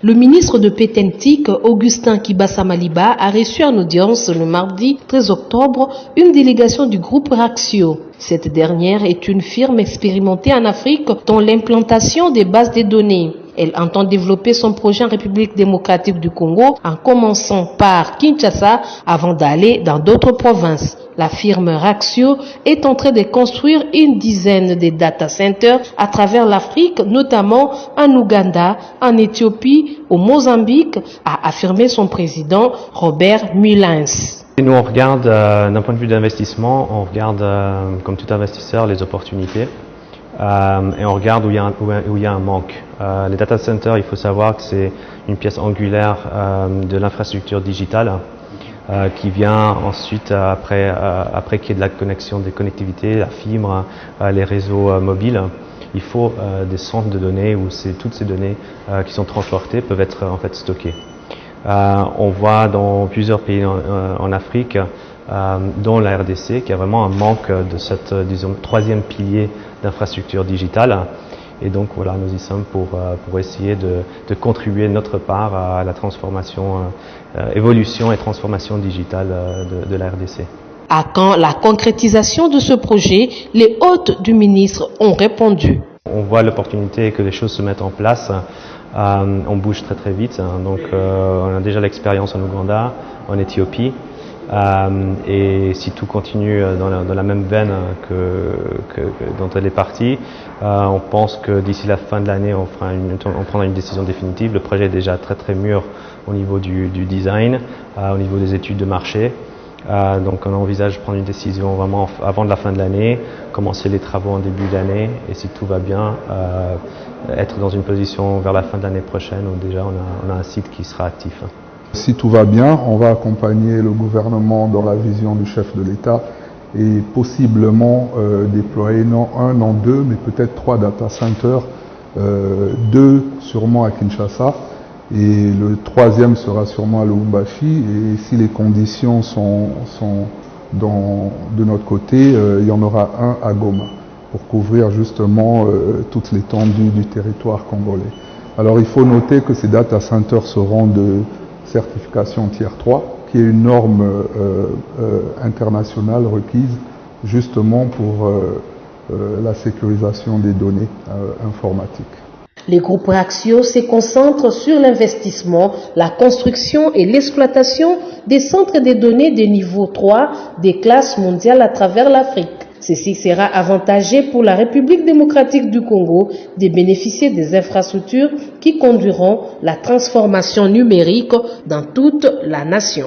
Le ministre de Pétentique, Augustin Kibassa Maliba, a reçu en audience le mardi 13 octobre une délégation du groupe Raxio. Cette dernière est une firme expérimentée en Afrique dans l'implantation des bases de données. Elle entend développer son projet en République démocratique du Congo en commençant par Kinshasa avant d'aller dans d'autres provinces. La firme Raxio est en train de construire une dizaine de data centers à travers l'Afrique, notamment en Ouganda, en Éthiopie, au Mozambique, a affirmé son président Robert Mullins. Nous, on regarde, d'un point de vue d'investissement, on regarde, comme tout investisseur, les opportunités et on regarde où il y a un manque. Les data centers, il faut savoir que c'est une pièce angulaire de l'infrastructure digitale qui vient ensuite, après qu'il y ait de la connexion des connectivités, la fibre, les réseaux mobiles. Il faut des centres de données où toutes ces données qui sont transportées peuvent être en fait stockées. On voit dans plusieurs pays en Afrique, dont la RDC, qu'il y a vraiment un manque de cette, disons, troisième pilier d'infrastructure digitale. Et donc voilà, nous y sommes pour essayer de contribuer notre part à la transformation, évolution et transformation digitale de la RDC. À quand la concrétisation de ce projet, les hôtes du ministre ont répondu. On voit l'opportunité que les choses se mettent en place. On bouge très très vite, donc on a déjà l'expérience en Ouganda, en Éthiopie, et si tout continue dans la même veine dont elle est partie, on pense que d'ici la fin de l'année on prendra une décision définitive. Le projet est déjà très très mûr au niveau du design, au niveau des études de marché. Donc on envisage de prendre une décision vraiment avant de la fin de l'année, commencer les travaux en début d'année et si tout va bien, être dans une position vers la fin de l'année prochaine où déjà on a un site qui sera actif. Si tout va bien, on va accompagner le gouvernement dans la vision du chef de l'État et possiblement déployer non un, non deux, mais peut-être 3 data centers, 2 sûrement à Kinshasa. Et le 3e sera sûrement à Lubumbashi, et si les conditions sont de notre côté, il y en aura un à Goma, pour couvrir justement toute l'étendue du territoire congolais. Alors il faut noter que ces data centers seront de certification Tier 3, qui est une norme internationale requise justement pour la sécurisation des données informatiques. Les groupes Raxio se concentrent sur l'investissement, la construction et l'exploitation des centres de données de niveau 3 des classes mondiales à travers l'Afrique. Ceci sera avantageux pour la République démocratique du Congo de bénéficier des infrastructures qui conduiront la transformation numérique dans toute la nation.